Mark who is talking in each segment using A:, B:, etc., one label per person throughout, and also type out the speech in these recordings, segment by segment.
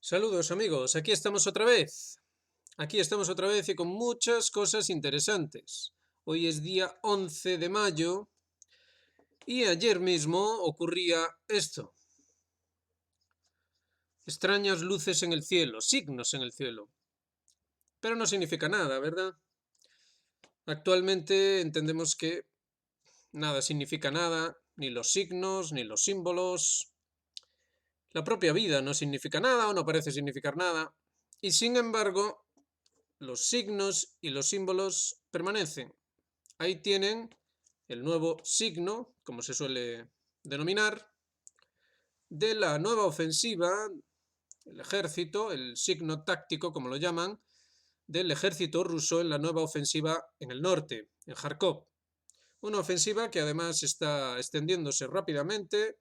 A: Saludos amigos, aquí estamos otra vez. Aquí estamos otra vez y con muchas cosas interesantes. Hoy es día 11 de mayo y ayer mismo ocurría esto. Extrañas luces en el cielo, signos en el cielo. Pero no significa nada, ¿verdad? Actualmente entendemos que nada significa nada, ni los signos, ni los símbolos. La propia vida no significa nada o no parece significar nada. Y sin embargo, los signos y los símbolos permanecen. Ahí tienen el nuevo signo, como se suele denominar, de la nueva ofensiva, el ejército, el signo táctico, como lo llaman, del ejército ruso en la nueva ofensiva en el norte, en Kharkov. Una ofensiva que además está extendiéndose rápidamente,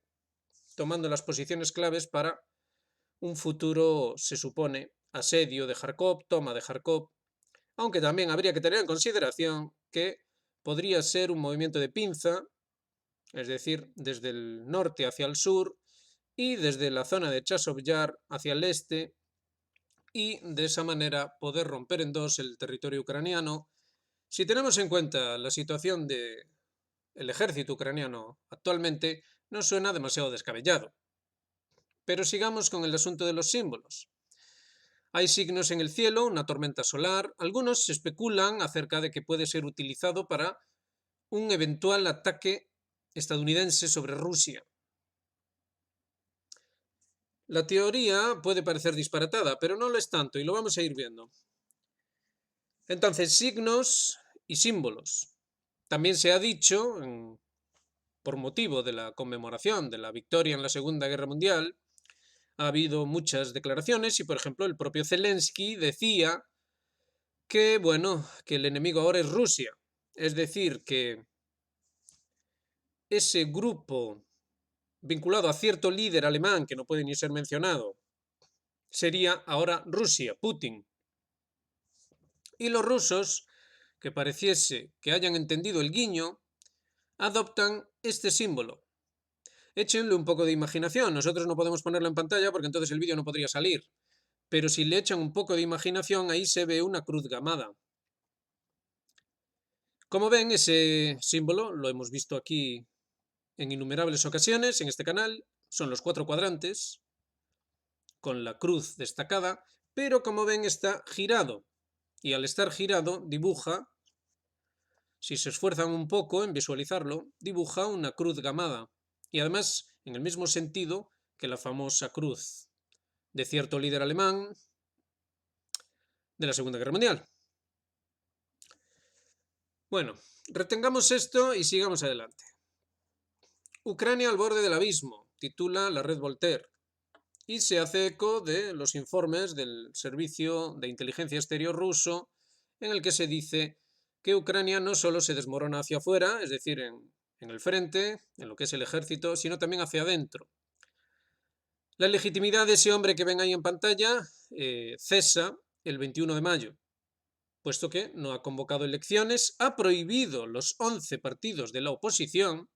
A: tomando las posiciones claves para un futuro, se supone, asedio de Kharkov, toma de Kharkov, aunque también habría que tener en consideración que podría ser un movimiento de pinza, es decir, desde el norte hacia el sur y desde la zona de Chasov Yar hacia el este, y de esa manera poder romper en dos el territorio ucraniano. Si tenemos en cuenta la situación del ejército ucraniano actualmente, no suena demasiado descabellado. Pero sigamos con el asunto de los símbolos. Hay signos en el cielo, una tormenta solar. Algunos se especulan acerca de que puede ser utilizado para un eventual ataque estadounidense sobre Rusia. La teoría puede parecer disparatada, pero no lo es tanto y lo vamos a ir viendo. Entonces, signos y símbolos. También se ha dicho, por motivo de la conmemoración de la victoria en la Segunda Guerra Mundial, ha habido muchas declaraciones y, por ejemplo, el propio Zelensky decía que, bueno, que el enemigo ahora es Rusia. Es decir, que ese grupo vinculado a cierto líder alemán que no puede ni ser mencionado sería ahora Rusia, Putin. Y los rusos, que pareciese que hayan entendido el guiño, adoptan este símbolo. Échenle un poco de imaginación. Nosotros no podemos ponerlo en pantalla porque entonces el vídeo no podría salir. Pero si le echan un poco de imaginación, ahí se ve una cruz gamada. Como ven, ese símbolo lo hemos visto aquí en innumerables ocasiones en este canal. Son los 4 cuadrantes con la cruz destacada, pero como ven está girado. Y al estar girado dibuja, si se esfuerzan un poco en visualizarlo, dibuja una cruz gamada. Y además en el mismo sentido que la famosa cruz de cierto líder alemán de la Segunda Guerra Mundial. Bueno, retengamos esto y sigamos adelante. Ucrania al borde del abismo, titula la red Voltaire, y se hace eco de los informes del Servicio de Inteligencia Exterior ruso, en el que se dice que Ucrania no solo se desmorona hacia afuera, es decir, en el frente, en lo que es el ejército, sino también hacia adentro. La legitimidad de ese hombre que ven ahí en pantalla cesa el 21 de mayo, puesto que no ha convocado elecciones, ha prohibido los 11 partidos de la oposición,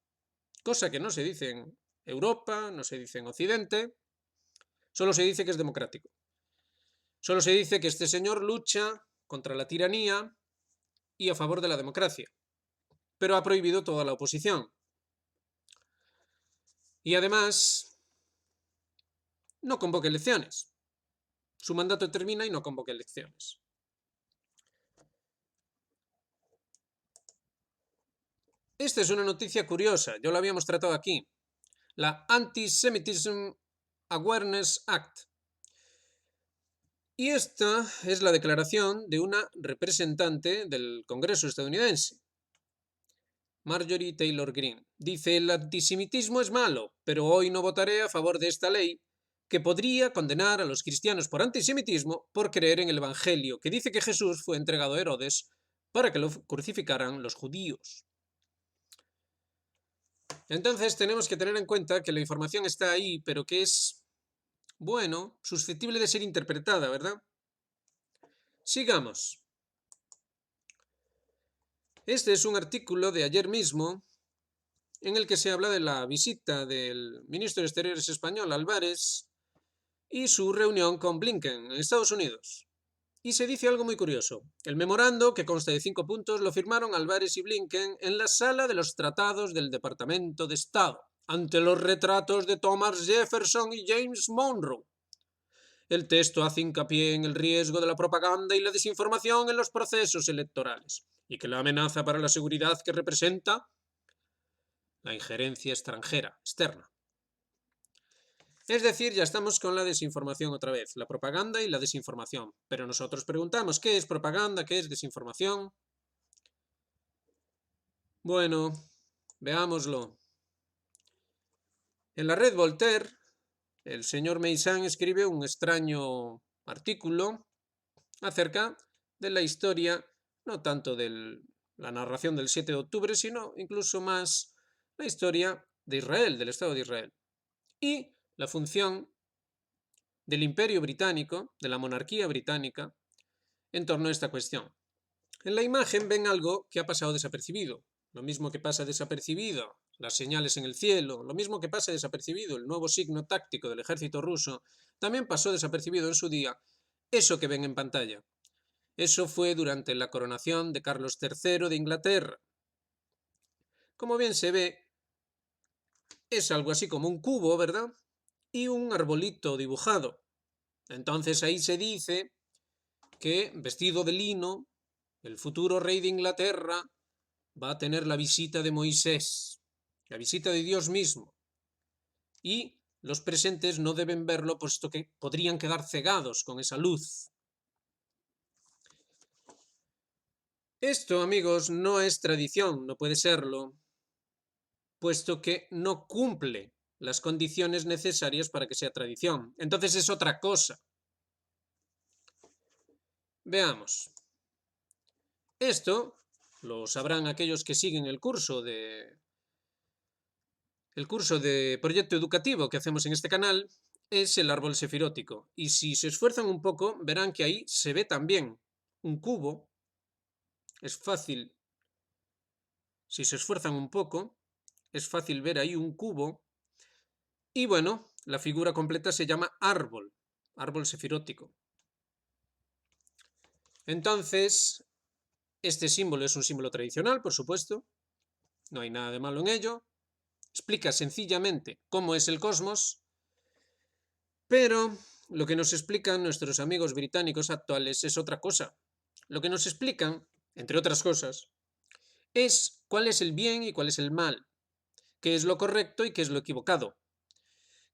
A: cosa que no se dice en Europa, no se dice en Occidente, solo se dice que es democrático. Solo se dice que este señor lucha contra la tiranía y a favor de la democracia, pero ha prohibido toda la oposición. Y además, no convoca elecciones. Su mandato termina y no convoca elecciones. Esta es una noticia curiosa, yo la habíamos tratado aquí. La Anti-Semitism Awareness Act. Y esta es la declaración de una representante del Congreso estadounidense, Marjorie Taylor Greene. Dice: el antisemitismo es malo, pero hoy no votaré a favor de esta ley que podría condenar a los cristianos por antisemitismo por creer en el Evangelio, que dice que Jesús fue entregado a Herodes para que lo crucificaran los judíos. Entonces tenemos que tener en cuenta que la información está ahí, pero que es, bueno, susceptible de ser interpretada, ¿verdad? Sigamos. Este es un artículo de ayer mismo en el que se habla de la visita del ministro de Exteriores español, Álvarez, y su reunión con Blinken en Estados Unidos. Y se dice algo muy curioso. El memorando, que consta de 5 puntos, lo firmaron Álvarez y Blinken en la sala de los tratados del Departamento de Estado, ante los retratos de Thomas Jefferson y James Monroe. El texto hace hincapié en el riesgo de la propaganda y la desinformación en los procesos electorales, y que la amenaza para la seguridad que representa la injerencia extranjera, externa. Es decir, ya estamos con la desinformación otra vez, la propaganda y la desinformación. Pero nosotros preguntamos, ¿qué es propaganda? ¿Qué es desinformación? Bueno, veámoslo. En la red Voltaire, el señor Meyssan escribe un extraño artículo acerca de la historia, no tanto de la narración del 7 de octubre, sino incluso más la historia de Israel, del Estado de Israel, y la función del Imperio Británico, de la monarquía británica, en torno a esta cuestión. En la imagen ven algo que ha pasado desapercibido, lo mismo que pasa desapercibido las señales en el cielo, lo mismo que pasa desapercibido el nuevo signo táctico del ejército ruso, también pasó desapercibido en su día eso que ven en pantalla. Eso fue durante la coronación de Carlos III de Inglaterra. Como bien se ve, es algo así como un cubo, ¿verdad? Y un arbolito dibujado. Entonces ahí se dice que, vestido de lino, el futuro rey de Inglaterra va a tener la visita de Moisés, la visita de Dios mismo. Y los presentes no deben verlo, puesto que podrían quedar cegados con esa luz. Esto, amigos, no es tradición, no puede serlo, puesto que no cumple las condiciones necesarias para que sea tradición. Entonces es otra cosa. Veamos. Esto lo sabrán aquellos que siguen el curso de proyecto educativo que hacemos en este canal, es el árbol sefirótico. Y si se esfuerzan un poco, verán que ahí se ve también un cubo. Es fácil, si se esfuerzan un poco, es fácil ver ahí un cubo. Y bueno, la figura completa se llama árbol sefirótico. Entonces, este símbolo es un símbolo tradicional, por supuesto. No hay nada de malo en ello. Explica sencillamente cómo es el cosmos. Pero lo que nos explican nuestros amigos británicos actuales es otra cosa. Lo que nos explican, entre otras cosas, es cuál es el bien y cuál es el mal, qué es lo correcto y qué es lo equivocado.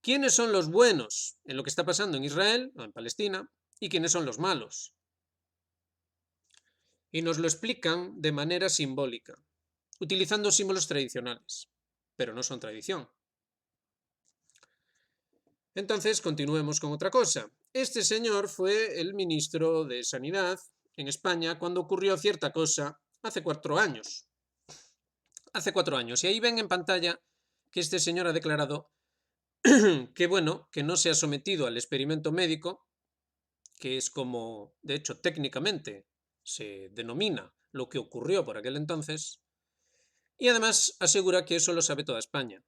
A: ¿Quiénes son los buenos en lo que está pasando en Israel o en Palestina? ¿Y quiénes son los malos? Y nos lo explican de manera simbólica, utilizando símbolos tradicionales, pero no son tradición. Entonces, continuemos con otra cosa. Este señor fue el ministro de Sanidad en España cuando ocurrió cierta cosa hace 4 años. Hace 4 años. Y ahí ven en pantalla que este señor ha declarado que, bueno, que no se ha sometido al experimento médico, que es como, de hecho, técnicamente se denomina lo que ocurrió por aquel entonces, y además asegura que eso lo sabe toda España.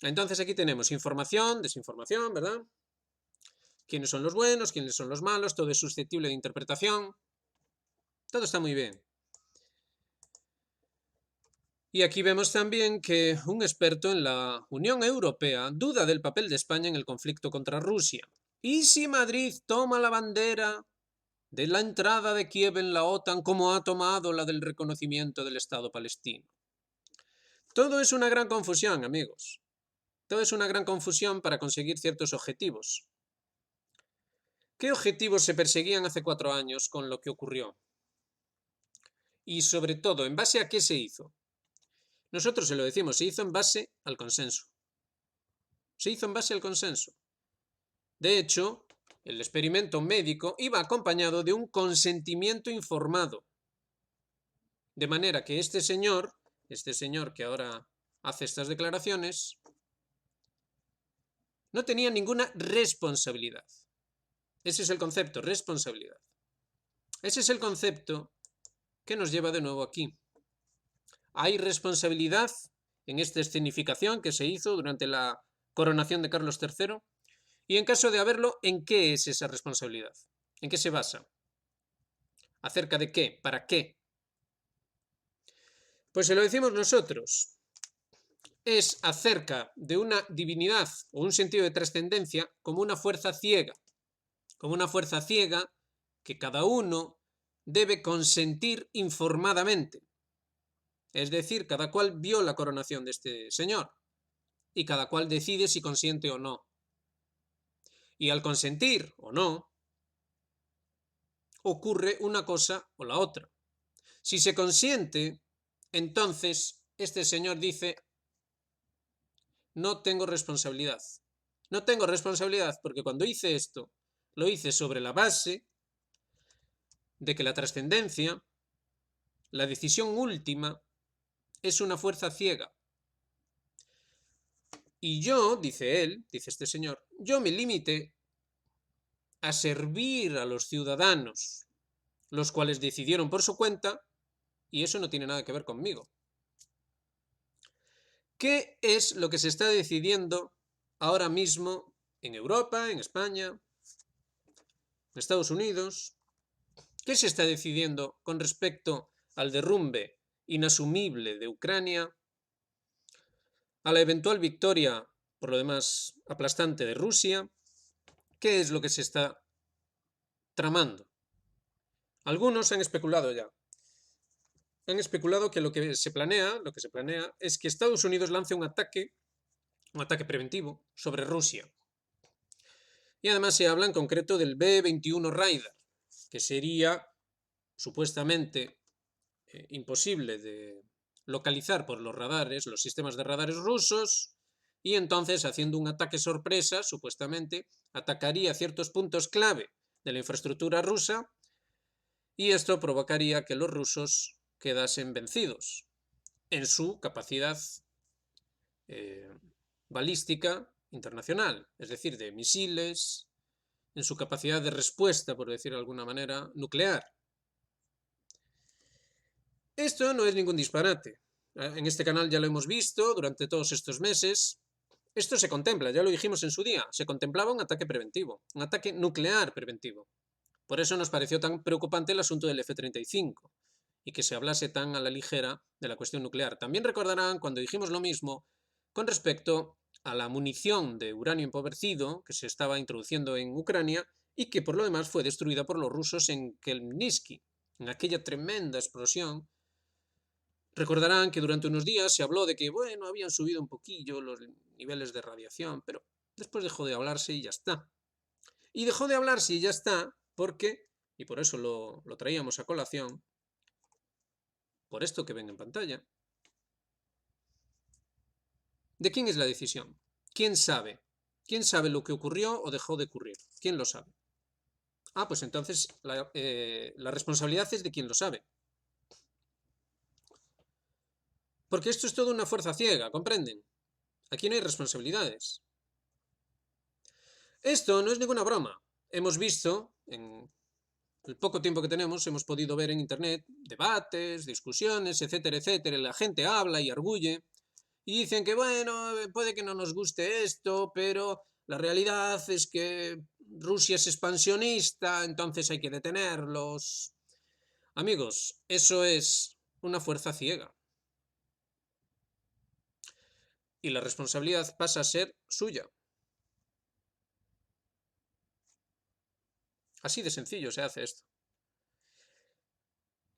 A: Entonces aquí tenemos información, desinformación, ¿verdad? Quiénes son los buenos, quiénes son los malos, todo es susceptible de interpretación. Todo está muy bien. Y aquí vemos también que un experto en la Unión Europea duda del papel de España en el conflicto contra Rusia. ¿Y si Madrid toma la bandera de la entrada de Kiev en la OTAN como ha tomado la del reconocimiento del Estado palestino? Todo es una gran confusión, amigos. Todo es una gran confusión para conseguir ciertos objetivos. ¿Qué objetivos se perseguían hace 4 años con lo que ocurrió? Y sobre todo, ¿en base a qué se hizo? Nosotros se lo decimos, se hizo en base al consenso. Se hizo en base al consenso. De hecho, el experimento médico iba acompañado de un consentimiento informado. De manera que este señor que ahora hace estas declaraciones, no tenía ninguna responsabilidad. Ese es el concepto, responsabilidad. Ese es el concepto que nos lleva de nuevo aquí. Hay responsabilidad en esta escenificación que se hizo durante la coronación de Carlos III. Y en caso de haberlo, ¿en qué es esa responsabilidad? ¿En qué se basa? ¿Acerca de qué? ¿Para qué? Pues se lo decimos nosotros. Es acerca de una divinidad o un sentido de trascendencia como una fuerza ciega. Como una fuerza ciega que cada uno debe consentir informadamente. Es decir, cada cual vio la coronación de este señor y cada cual decide si consiente o no. Y al consentir o no, ocurre una cosa o la otra. Si se consiente, entonces este señor dice, no tengo responsabilidad. No tengo responsabilidad porque cuando hice esto, lo hice sobre la base de que la trascendencia, la decisión última, es una fuerza ciega. Y yo, dice él, dice este señor, yo me limité a servir a los ciudadanos, los cuales decidieron por su cuenta, y eso no tiene nada que ver conmigo. ¿Qué es lo que se está decidiendo ahora mismo en Europa, en España, en Estados Unidos? ¿Qué se está decidiendo con respecto al derrumbe inasumible de Ucrania, a la eventual victoria, por lo demás aplastante, de Rusia? ¿Qué es lo que se está tramando? Algunos han especulado ya. Han especulado que lo que se planea es que Estados Unidos lance un ataque preventivo sobre Rusia. Y además se habla en concreto del B-21 Raider, que sería supuestamente imposible de localizar por los radares, los sistemas de radares rusos, y entonces haciendo un ataque sorpresa, supuestamente, atacaría ciertos puntos clave de la infraestructura rusa y esto provocaría que los rusos quedasen vencidos en su capacidad balística internacional, es decir, de misiles, en su capacidad de respuesta, por decir de alguna manera, nuclear. Esto no es ningún disparate. En este canal ya lo hemos visto durante todos estos meses. Esto se contempla, ya lo dijimos en su día, se contemplaba un ataque preventivo, un ataque nuclear preventivo. Por eso nos pareció tan preocupante el asunto del F-35 y que se hablase tan a la ligera de la cuestión nuclear. También recordarán cuando dijimos lo mismo con respecto a la munición de uranio empobrecido que se estaba introduciendo en Ucrania y que por lo demás fue destruida por los rusos en Khmelnytsky, en aquella tremenda explosión. Recordarán que durante unos días se habló de que, bueno, habían subido un poquillo los niveles de radiación, pero después dejó de hablarse y ya está. Y dejó de hablarse y ya está porque, y por eso lo traíamos a colación, por esto que ven en pantalla. ¿De quién es la decisión? ¿Quién sabe? ¿Quién sabe lo que ocurrió o dejó de ocurrir? ¿Quién lo sabe? Ah, pues entonces la responsabilidad es de quien lo sabe. Porque esto es toda una fuerza ciega, ¿comprenden? Aquí no hay responsabilidades. Esto no es ninguna broma. Hemos visto, en el poco tiempo que tenemos, hemos podido ver en internet debates, discusiones, etcétera, etcétera. La gente habla y arguye y dicen que, bueno, puede que no nos guste esto, pero la realidad es que Rusia es expansionista, entonces hay que detenerlos. Amigos, eso es una fuerza ciega. Y la responsabilidad pasa a ser suya. Así de sencillo se hace esto.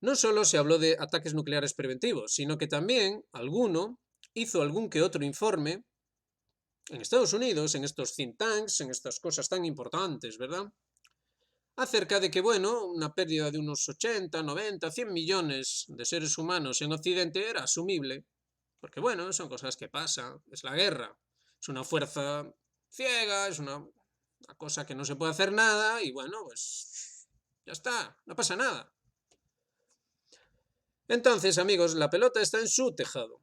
A: No solo se habló de ataques nucleares preventivos, sino que también alguno hizo algún que otro informe en Estados Unidos, en estos think tanks, en estas cosas tan importantes, ¿verdad? Acerca de que, bueno, una pérdida de unos 80, 90, 100 millones de seres humanos en Occidente era asumible, porque, bueno, son cosas que pasan, es la guerra, es una fuerza ciega, es una cosa que no se puede hacer nada y, bueno, pues ya está, no pasa nada. Entonces, amigos, la pelota está en su tejado.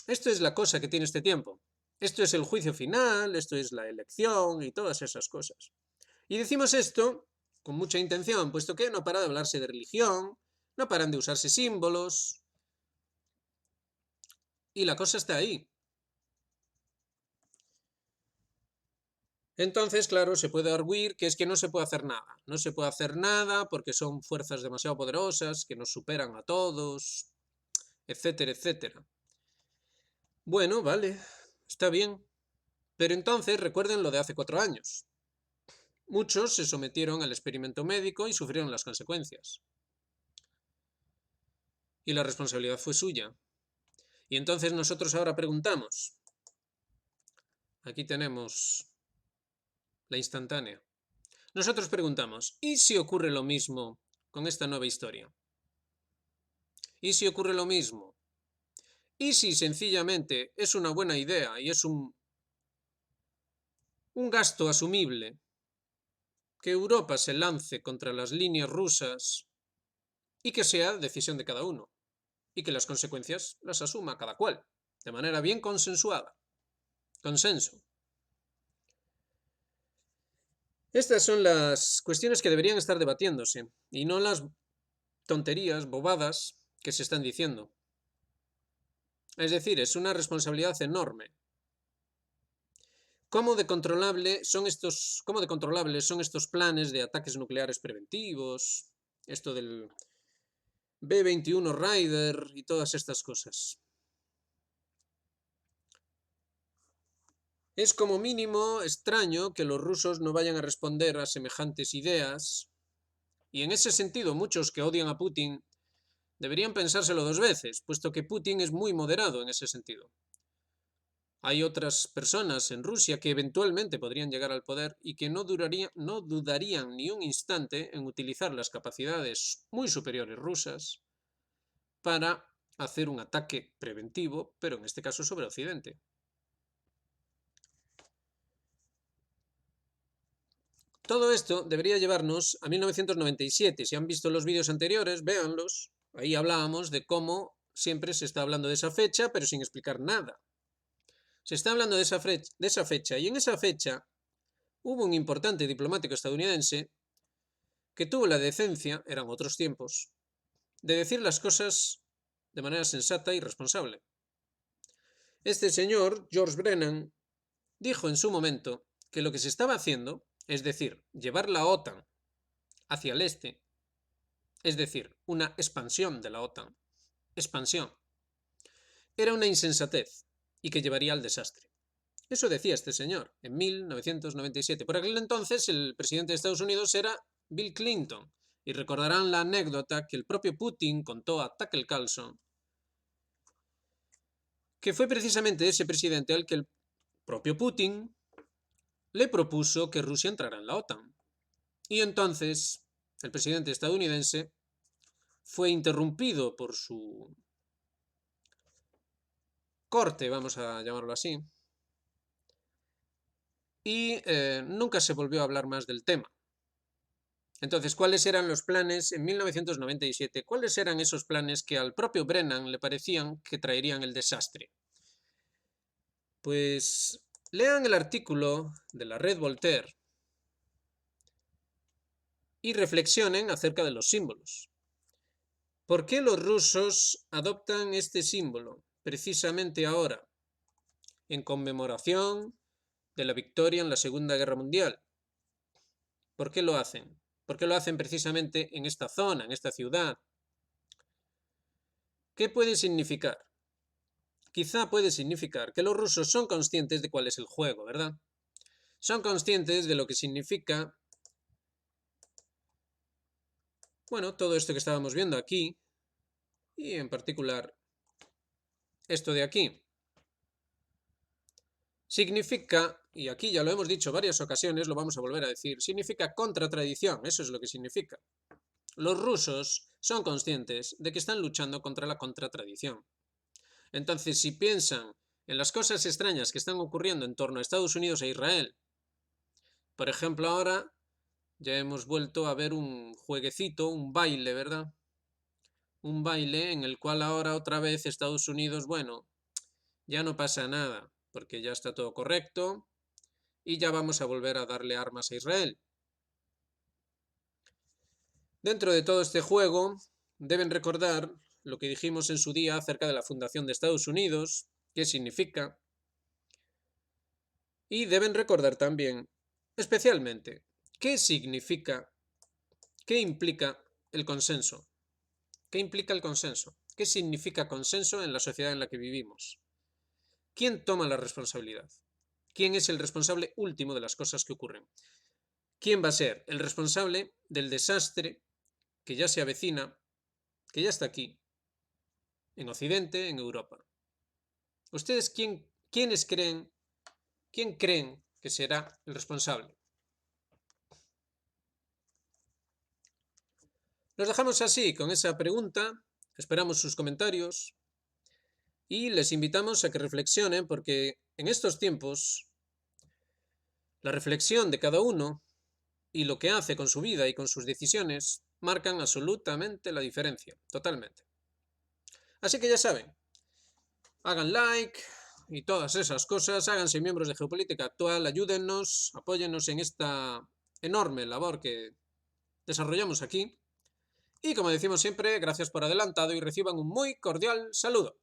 A: Esto es la cosa que tiene este tiempo. Esto es el juicio final, esto es la elección y todas esas cosas. Y decimos esto con mucha intención, puesto que no para de hablarse de religión, no paran de usarse símbolos, y la cosa está ahí. Entonces, claro, se puede arguir que es que no se puede hacer nada. No se puede hacer nada porque son fuerzas demasiado poderosas, que nos superan a todos, etcétera, etcétera. Bueno, vale, está bien. Pero entonces recuerden lo de hace 4 años. Muchos se sometieron al experimento médico y sufrieron las consecuencias. Y la responsabilidad fue suya. Y entonces nosotros ahora preguntamos. Aquí tenemos la instantánea. Nosotros preguntamos, ¿y si ocurre lo mismo con esta nueva historia? ¿Y si ocurre lo mismo? ¿Y si sencillamente es una buena idea y es un gasto asumible que Europa se lance contra las líneas rusas y que sea decisión de cada uno y que las consecuencias las asuma cada cual, de manera bien consensuada? Consenso. Estas son las cuestiones que deberían estar debatiéndose y no las tonterías, bobadas que se están diciendo. Es decir, es una responsabilidad enorme. ¿Cómo de controlables son estos planes de ataques nucleares preventivos? Esto del B-21 Raider y todas estas cosas. Es como mínimo extraño que los rusos no vayan a responder a semejantes ideas, y en ese sentido muchos que odian a Putin deberían pensárselo 2 veces, puesto que Putin es muy moderado en ese sentido. Hay otras personas en Rusia que eventualmente podrían llegar al poder y que no dudarían ni un instante en utilizar las capacidades muy superiores rusas para hacer un ataque preventivo, pero en este caso sobre Occidente. Todo esto debería llevarnos a 1997. Si han visto los vídeos anteriores, véanlos. Ahí hablábamos de cómo siempre se está hablando de esa fecha, pero sin explicar nada. Se está hablando de esa fecha, y en esa fecha hubo un importante diplomático estadounidense que tuvo la decencia, eran otros tiempos, de decir las cosas de manera sensata y responsable. Este señor, George Brennan, dijo en su momento que lo que se estaba haciendo, es decir, llevar la OTAN hacia el este, es decir, una expansión de la OTAN, expansión, era una insensatez y que llevaría al desastre. Eso decía este señor en 1997. Por aquel entonces el presidente de Estados Unidos era Bill Clinton. Y recordarán la anécdota que el propio Putin contó a Tucker Carlson, que fue precisamente ese presidente al que el propio Putin le propuso que Rusia entrara en la OTAN. Y entonces el presidente estadounidense fue interrumpido por su corte, vamos a llamarlo así, y nunca se volvió a hablar más del tema. Entonces, ¿cuáles eran los planes en 1997? ¿Cuáles eran esos planes que al propio Brennan le parecían que traerían el desastre? Pues lean el artículo de la red Voltaire y reflexionen acerca de los símbolos. ¿Por qué los rusos adoptan este símbolo precisamente ahora, en conmemoración de la victoria en la Segunda Guerra Mundial? ¿Por qué lo hacen? ¿Por qué lo hacen precisamente en esta zona, en esta ciudad? ¿Qué puede significar? Quizá puede significar que los rusos son conscientes de cuál es el juego, ¿verdad? Son conscientes de lo que significa, bueno, todo esto que estábamos viendo aquí, y en particular esto de aquí. Significa, y aquí ya lo hemos dicho varias ocasiones, lo vamos a volver a decir, significa contratradición, eso es lo que significa. Los rusos son conscientes de que están luchando contra la contratradición. Entonces, si piensan en las cosas extrañas que están ocurriendo en torno a Estados Unidos e Israel, por ejemplo, ahora ya hemos vuelto a ver un jueguecito, un baile, ¿verdad? Un baile en el cual ahora otra vez Estados Unidos, bueno, ya no pasa nada, porque ya está todo correcto y ya vamos a volver a darle armas a Israel. Dentro de todo este juego, deben recordar lo que dijimos en su día acerca de la fundación de Estados Unidos, qué significa, y deben recordar también especialmente, ¿qué significa, qué implica el consenso? ¿Qué implica el consenso? ¿Qué significa consenso en la sociedad en la que vivimos? ¿Quién toma la responsabilidad? ¿Quién es el responsable último de las cosas que ocurren? ¿Quién va a ser el responsable del desastre que ya se avecina, que ya está aquí, en Occidente, en Europa? ¿Ustedes quién creen que será el responsable? Los dejamos así, con esa pregunta. Esperamos sus comentarios y les invitamos a que reflexionen, porque en estos tiempos la reflexión de cada uno y lo que hace con su vida y con sus decisiones marcan absolutamente la diferencia, totalmente. Así que ya saben, hagan like y todas esas cosas, háganse miembros de Geopolítica Actual, ayúdennos, apóyennos en esta enorme labor que desarrollamos aquí. Y como decimos siempre, gracias por adelantado y reciban un muy cordial saludo.